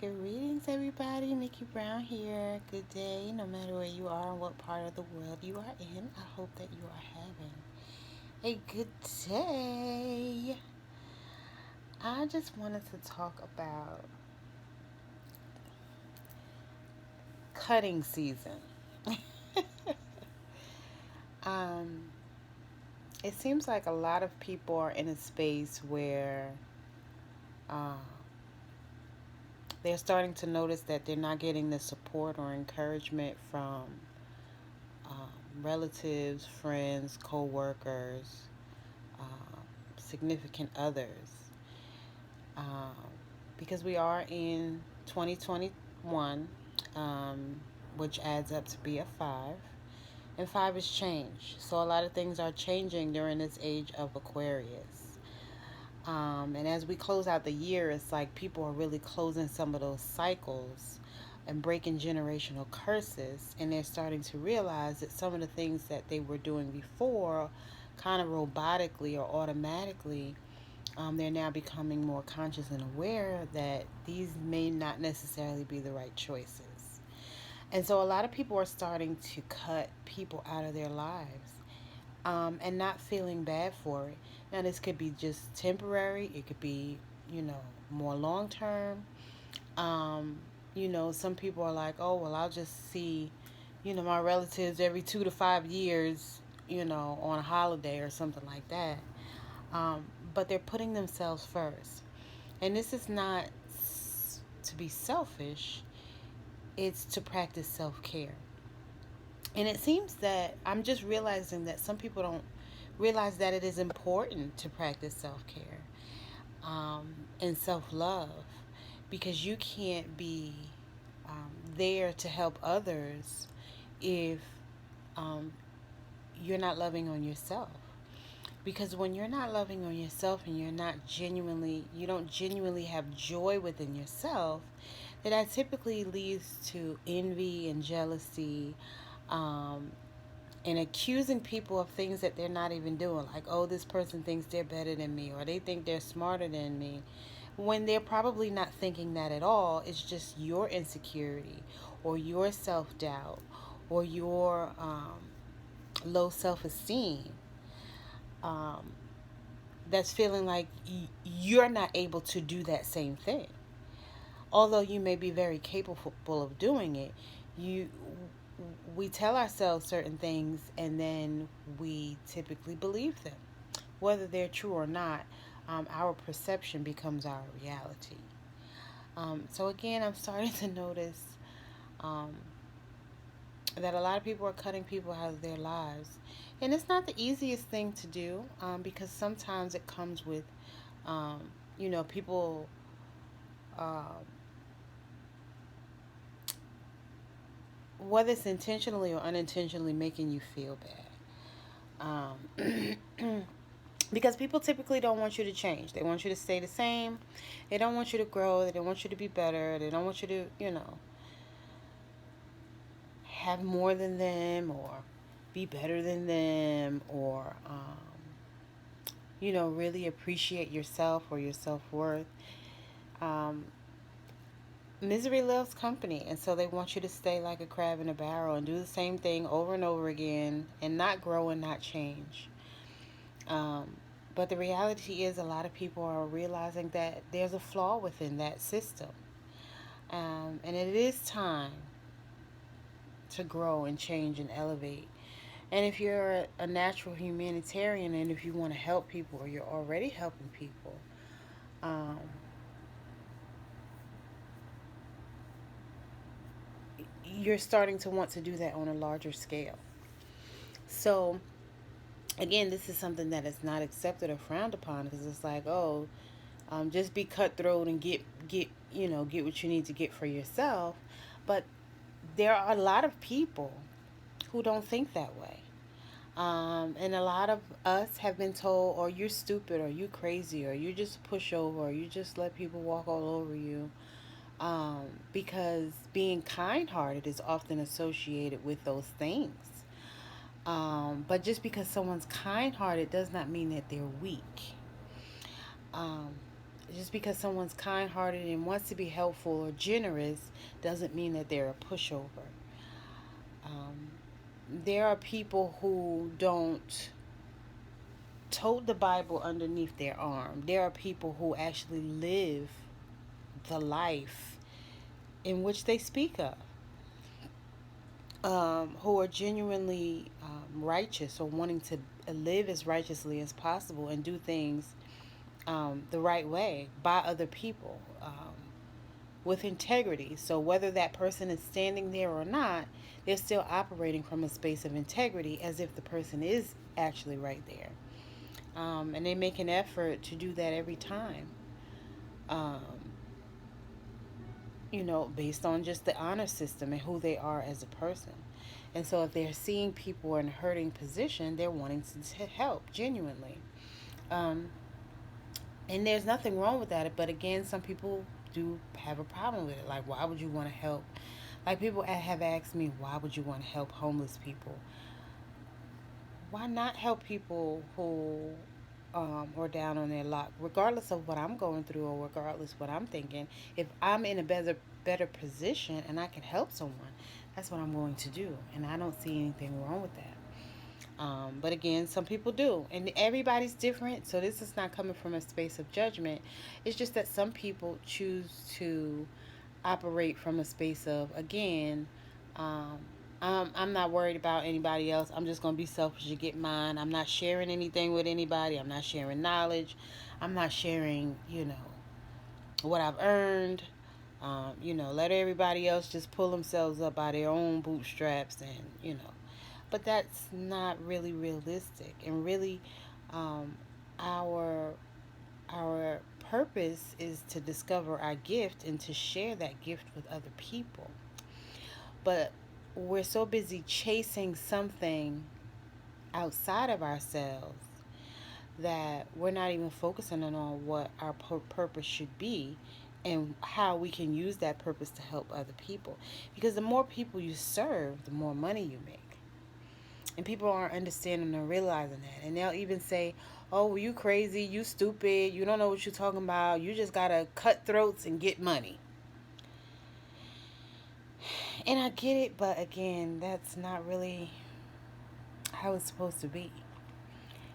Greetings, everybody. Nickie Brown here. Good day, no matter where you are and what part of the world you are in. I hope that you are having a good day. I just wanted to talk about cutting season. um, it seems like a lot of people are in a space where uh, they're starting to notice that they're not getting the support or encouragement from relatives, friends, co-workers, significant others, um, because we are in 2021, um, which adds up to be a five, and five is change. So a lot of things are changing during this age of Aquarius. And as we close out the year, it's like people are really closing some of those cycles and breaking generational curses, and they're starting to realize that some of the things that they were doing before, kind of robotically or automatically, they're now becoming more conscious and aware that these may not necessarily be the right choices. And so a lot of people are starting to cut people out of their lives, and not feeling bad for it. Now, this could be just temporary, it could be, more long term. Um, some people are like, oh, well, I'll just see, my relatives every 2 to 5 years, on a holiday or something like that. But they're putting themselves first. And this is not to be selfish, it's to practice self care. And it seems that I'm just realizing that some people don't realize that it is important to practice self care, and self love, because you can't be there to help others if um, you're not loving on yourself. Because when you're not loving on yourself and you don't genuinely have joy within yourself, then that typically leads to envy and jealousy, um, and accusing people of things that they're not even doing. Like, oh, this person thinks they're better than me, or they think they're smarter than me, when they're probably not thinking that at all. It's just your insecurity or your self doubt or your low self esteem, um, that's feeling like you're not able to do that same thing. Although you may be very capable of doing it, you we tell ourselves certain things and then we typically believe them, whether they're true or not. Our perception becomes our reality. So again, I'm starting to notice um, that a lot of people are cutting people out of their lives. And it's not the easiest thing to do, because sometimes it comes with, um, people, um, whether it's intentionally or unintentionally, making you feel bad. Because people typically don't want you to change. They want you to stay the same. They don't want you to grow. They don't want you to be better. They don't want you to, have more than them or be better than them, or really appreciate yourself or your self-worth. um, Misery loves company, and so they want you to stay like a crab in a barrel and do the same thing over and over again and not grow and not change. um, but the reality is, a lot of people are realizing that there's a flaw within that system, and it is time to grow and change and elevate. And if you're a natural humanitarian, and if you want to help people, or you're already helping people, um, you're starting to want to do that on a larger scale. So, again, this is something that is not accepted or frowned upon, because it's like, oh, just be cutthroat and get what you need to get for yourself. But there are a lot of people who don't think that way. And a lot of us have been told, or you're stupid, or you crazy, or you just pushover, or you just let people walk all over you. Because being kind hearted is often associated with those things. But just because someone's kind hearted does not mean that they're weak. Um, Just because someone's kind-hearted and wants to be helpful or generous doesn't mean that they're a pushover. Um, there are people who don't tote the Bible underneath their arm. There are people who actually live the life in which they speak of, who are genuinely righteous or wanting to live as righteously as possible and do things the right way by other people with integrity. So, whether that person is standing there or not, they're still operating from a space of integrity as if the person is actually right there. And they make an effort to do that every time. Um, based on just the honor system and who they are as a person. And so if they're seeing people in a hurting position, they're wanting to help genuinely. Um, and there's nothing wrong with that. But again, some people do have a problem with it. Like, why would you want to help? Like, people have asked me, why would you want to help homeless people? Why not help people who are down on their luck, regardless of what I'm going through or regardless what I'm thinking? If I'm in a better position and I can help someone, that's what I'm going to do, and I don't see anything wrong with that. But again, some people do, and everybody's different. So this is not coming from a space of judgment. It's just that some people choose to operate from a space of, again, um, I'm not worried about anybody else. I'm just going to be selfish to get mine. I'm not sharing anything with anybody. I'm not sharing knowledge. I'm not sharing, what I've earned. Let everybody else just pull themselves up by their own bootstraps, and. But that's not really realistic. And really, um, our our purpose is to discover our gift and to share that gift with other people. But we're so busy chasing something outside of ourselves that we're not even focusing on what our purpose should be and how we can use that purpose to help other people. Because the more people you serve, the more money you make. And people aren't understanding or realizing that. And they'll even say, oh, well, you crazy, you stupid, you don't know what you're talking about, you just gotta cut throats and get money. And I get it, but again, that's not really how it's supposed to be.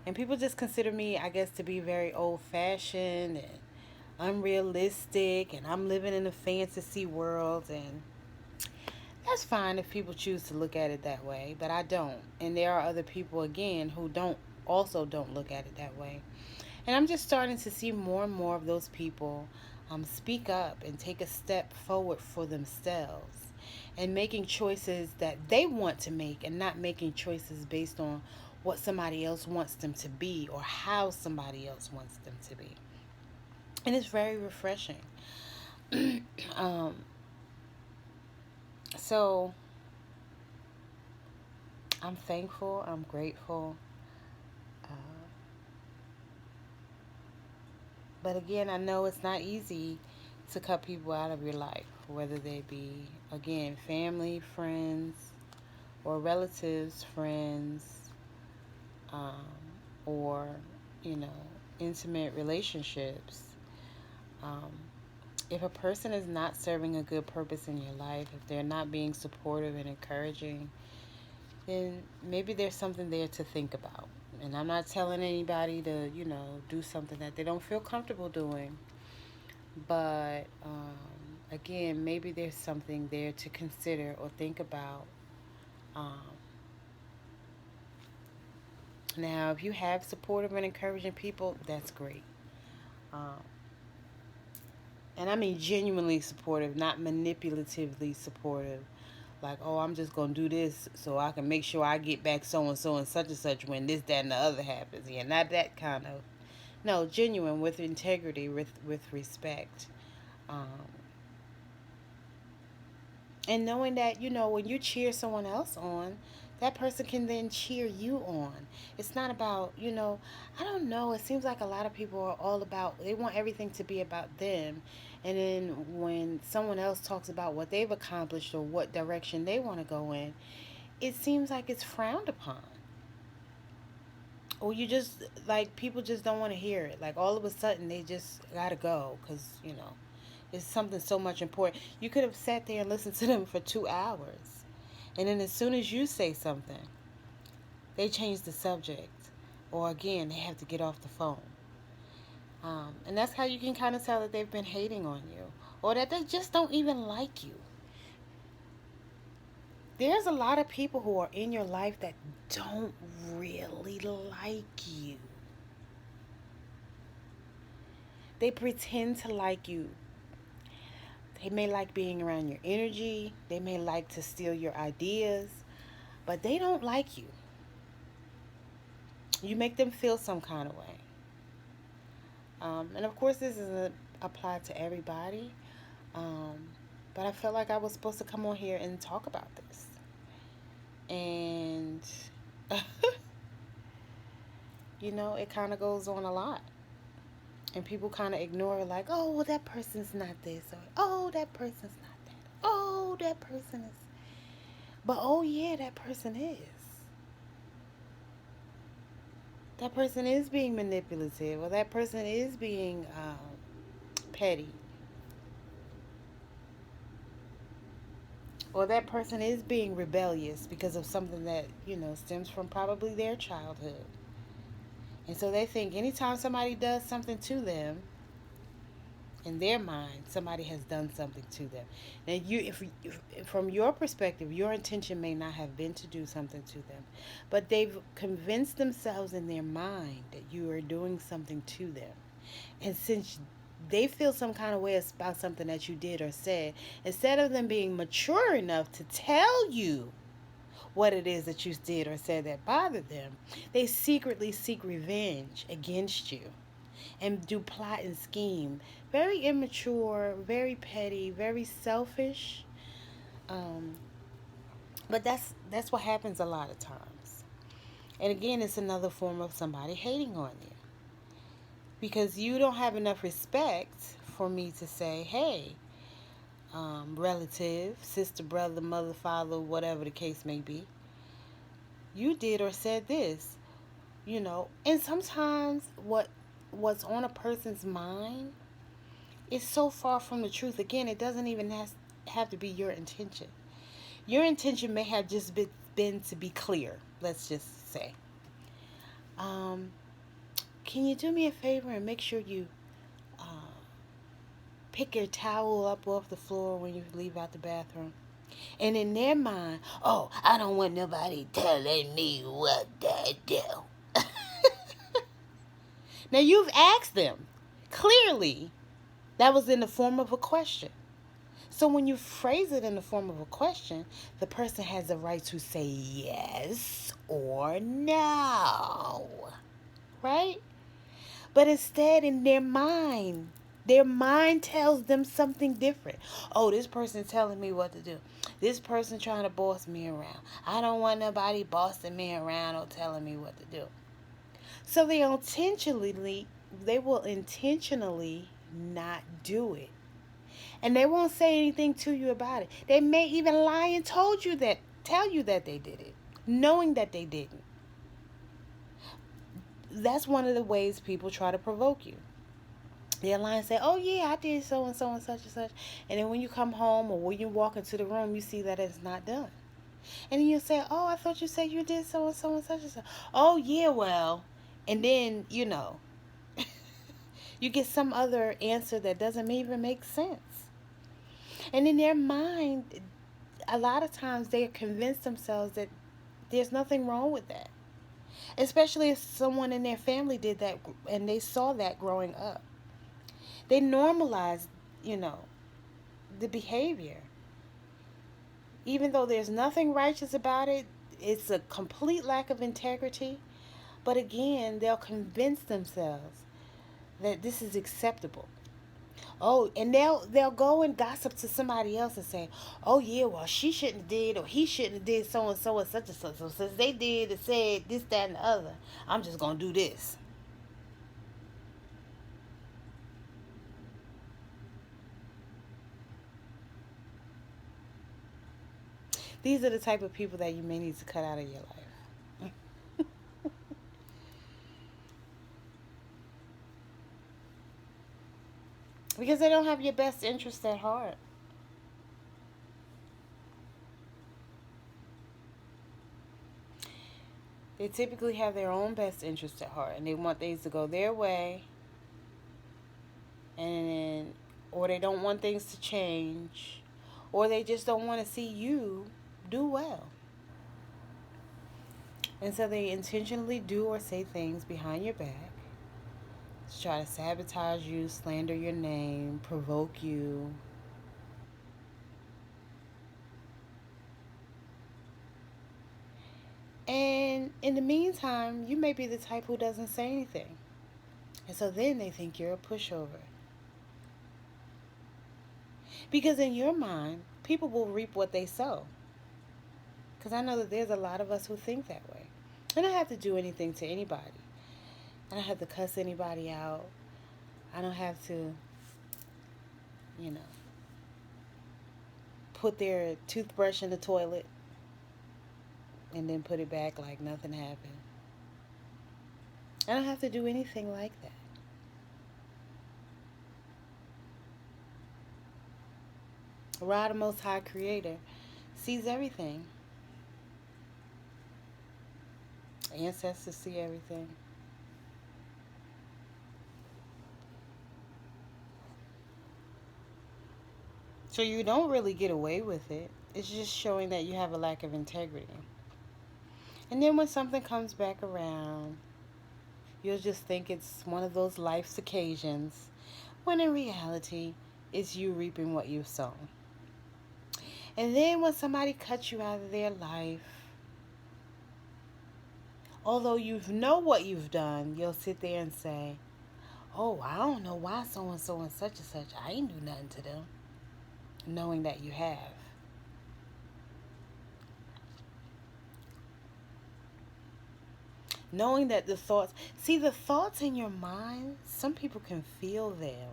And people just consider me, I guess, to be very old fashioned and unrealistic, and I'm living in a fantasy world. And that's fine if people choose to look at it that way, but I don't. And there are other people, again, who don't look at it that way. And I'm just starting to see more and more of those people speak up and take a step forward for themselves and making choices that they want to make and not making choices based on what somebody else wants them to be or how somebody else wants them to be. And it's very refreshing. um, so I'm thankful, I'm grateful. Uh, but again, I know it's not easy to cut people out of your life, whether they be, again, family, friends, or relatives, friends, um, or, you know, intimate relationships. Um, if a person is not serving a good purpose in your life, if they're not being supportive and encouraging, then maybe there's something there to think about. And I'm not telling anybody to, do something that they don't feel comfortable doing. But again, maybe there's something there to consider or think about. Um, Now, if you have supportive and encouraging people, that's great. Um, and I mean genuinely supportive, not manipulatively supportive. Like, oh, I'm just going to do this so I can make sure I get back so and such when this, that, and the other happens. Yeah, not that kind of. No, genuine, with integrity, with respect. Um, and knowing that, when you cheer someone else on, that person can then cheer you on. It's not about, I don't know, it seems like a lot of people are all about, they want everything to be about them. And then when someone else talks about what they've accomplished or what direction they want to go in, it seems like it's frowned upon. Or you just, like, people just don't want to hear it. Like, all of a sudden, they just gotta go because, it's something so much important. You could have sat there and listened to them for 2 hours. And then as soon as you say something, they change the subject. Or again, they have to get off the phone. And that's how you can kind of tell that they've been hating on you. Or that they just don't even like you. There's a lot of people who are in your life that don't really like you. They pretend to like you. They may like being around your energy. They may like to steal your ideas. But they don't like you. You make them feel some kind of way. And of course, this isn't applied to everybody. Um, but I felt like I was supposed to come on here and talk about this. And, it kind of goes on a lot. And people kind of ignore it, like, oh, well, that person's not this. Or, oh, that person's not that. Oh, that person is. But, oh, yeah, that person is. That person is being manipulative. Or that person is being petty. Or that person is being rebellious because of something that, stems from probably their childhood. And so they think anytime somebody does something to them, in their mind, somebody has done something to them. Now, if from your perspective, your intention may not have been to do something to them, but they've convinced themselves in their mind that you are doing something to them. And since they feel some kind of way about something that you did or said, instead of them being mature enough to tell you what it is that you did or said that bothered them, they secretly seek revenge against you and do plot and scheme. Very immature, very petty, very selfish. Um, but that's what happens a lot of times. And again, it's another form of somebody hating on you. Because you don't have enough respect for me to say, hey, relative, sister, brother, mother, father, whatever the case may be, you did or said this, And sometimes what's on a person's mind is so far from the truth. Again, it doesn't even have to be your intention. Your intention may have just been to be clear, let's just say. Can you do me a favor and make sure you uh, pick your towel up off the floor when you leave out the bathroom? And in their mind, oh, I don't want nobody telling me what to do. Now, you've asked them. Clearly, that was in the form of a question. So when you phrase it in the form of a question, the person has the right to say yes or no. Right? But instead, in their mind tells them something different. Oh, this person telling me what to do. This person trying to boss me around. I don't want nobody bossing me around or telling me what to do. So they will intentionally not do it. And they won't say anything to you about it. They may even lie and tell you that they did it, knowing that they didn't. That's one of the ways people try to provoke you. They'll lie and say, oh yeah, I did so and so and such and such. And then when you come home or when you walk into the room, you see that it's not done. And then you'll say, oh, I thought you said you did so and so and such and such. Oh yeah, well. And then, you get some other answer that doesn't even make sense. And in their mind, a lot of times they convince themselves that there's nothing wrong with that. Especially if someone in their family did that and they saw that growing up. They normalize, the behavior. Even though there's nothing righteous about it, it's a complete lack of integrity. But again, they'll convince themselves that this is acceptable. Oh, and they'll go and gossip to somebody else and say, oh yeah, well she shouldn't have did or he shouldn't have did so and so and such and such. So since they did and said this, that, and the other, I'm just gonna do this. These are the type of people that you may need to cut out of your life. Because they don't have your best interest at heart. They typically have their own best interest at heart, and they want things to go their way, and or they don't want things to change, or they just don't want to see you do well. And so they intentionally do or say things behind your back to try to sabotage you, slander your name, provoke you. And in the meantime, you may be the type who doesn't say anything. And so then they think you're a pushover. Because in your mind, people will reap what they sow. Because I know that there's a lot of us who think that way. I don't have to do anything to anybody. I don't have to cuss anybody out. I don't have to, you know, put their toothbrush in the toilet and then put it back like nothing happened. I don't have to do anything like that. Ra, the Most High Creator, sees everything. Ancestors see everything. So you don't really get away with it. It's just showing that you have a lack of integrity. And then when something comes back around, you'll just think it's one of those life's occasions, when in reality, it's you reaping what you've sown. And then when somebody cuts you out of their life, although you know what you've done, you'll sit there and say, oh, I don't know why so and such and such, I ain't do nothing to them. Knowing that you have. Knowing that the thoughts in your mind, some people can feel them.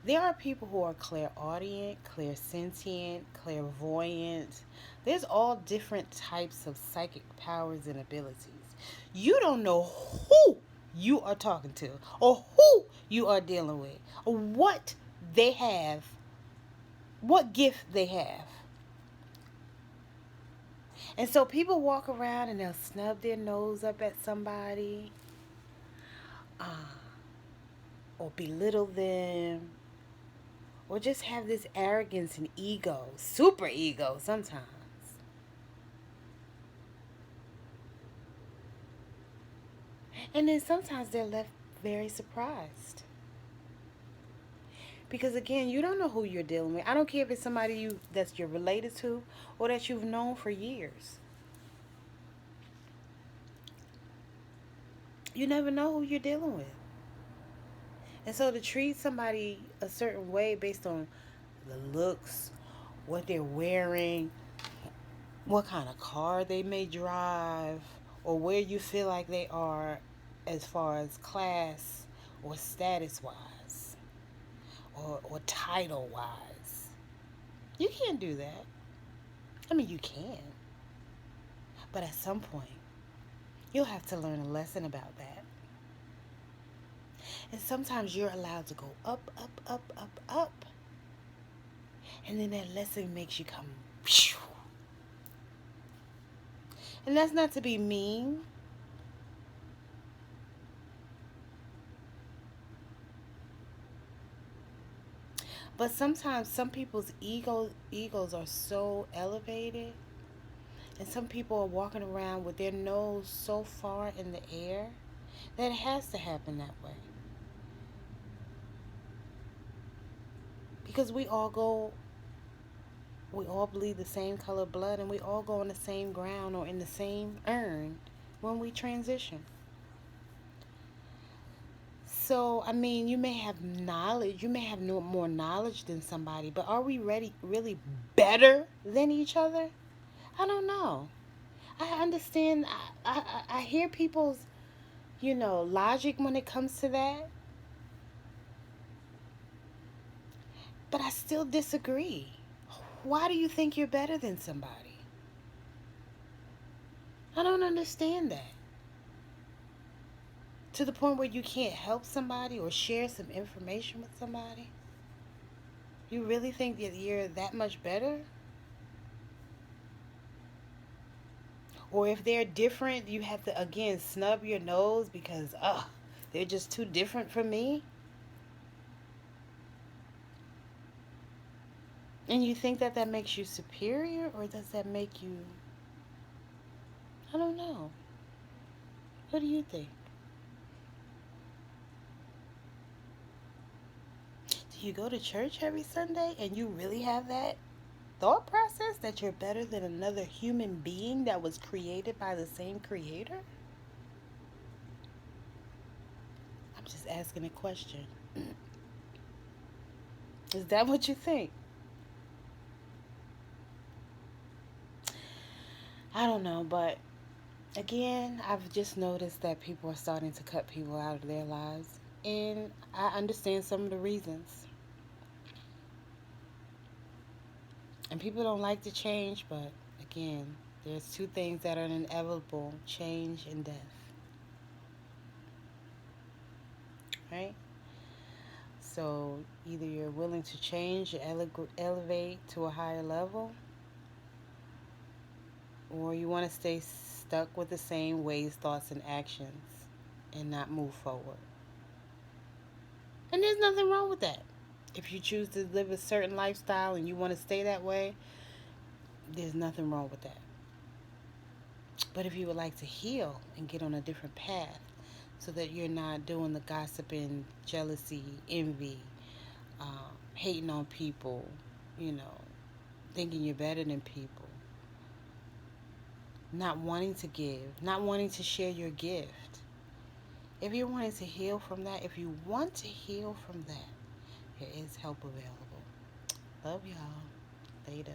There are people who are clairaudient, clairsentient, clairvoyant. There's all different types of psychic powers and abilities. You don't know who you are talking to or who you are dealing with or what they have, what gift they have. And so people walk around and they'll snub their nose up at somebody, uh, or belittle them, or just have this arrogance and ego, super ego sometimes. And then sometimes they're left very surprised. Because again, you don't know who you're dealing with. I don't care if it's somebody that's you're related to or that you've known for years. You never know who you're dealing with. And so to treat somebody a certain way based on the looks, what they're wearing, what kind of car they may drive, or where you feel like they are as far as class or status wise, or title wise. You can't do that. I mean, you can. But at some point, you'll have to learn a lesson about that. And sometimes you're allowed to go up, up, up, up, up. And then that lesson makes you come. Phew. And that's not to be mean. But sometimes some people's egos are so elevated. And some people are walking around with their nose so far in the air that it has to happen that way. Because we all bleed the same color blood, and we all go on the same ground or in the same urn when we transition. So, I mean, you may have knowledge, you may have more knowledge than somebody, but are we really better than each other? I don't know. I understand, I hear people's, logic when it comes to that, but I still disagree. Why do you think you're better than somebody? I don't understand that. To the point where you can't help somebody or share some information with somebody? You really think that you're that much better? Or if they're different, you have to again snub your nose because they're just too different from me? And you think that that makes you superior, or does that make you, I don't know. What do you think? Do you go to church every Sunday and you really have that thought process that you're better than another human being that was created by the same creator? I'm just asking a question. Is that what you think? I don't know, but again, I've just noticed that people are starting to cut people out of their lives. And I understand some of the reasons. And people don't like to change, but again, there's two things that are inevitable: change and death. Right? So either you're willing to change and elevate to a higher level, or you want to stay stuck with the same ways, thoughts, and actions and not move forward. And there's nothing wrong with that. If you choose to live a certain lifestyle and you want to stay that way, there's nothing wrong with that. But if you would like to heal and get on a different path so that you're not doing the gossiping, jealousy, envy, hating on people, you know, thinking you're better than people, not wanting to give, not wanting to share your gift. If you're wanting to heal from that, if you want to heal from that, there is help available. Love y'all. Later.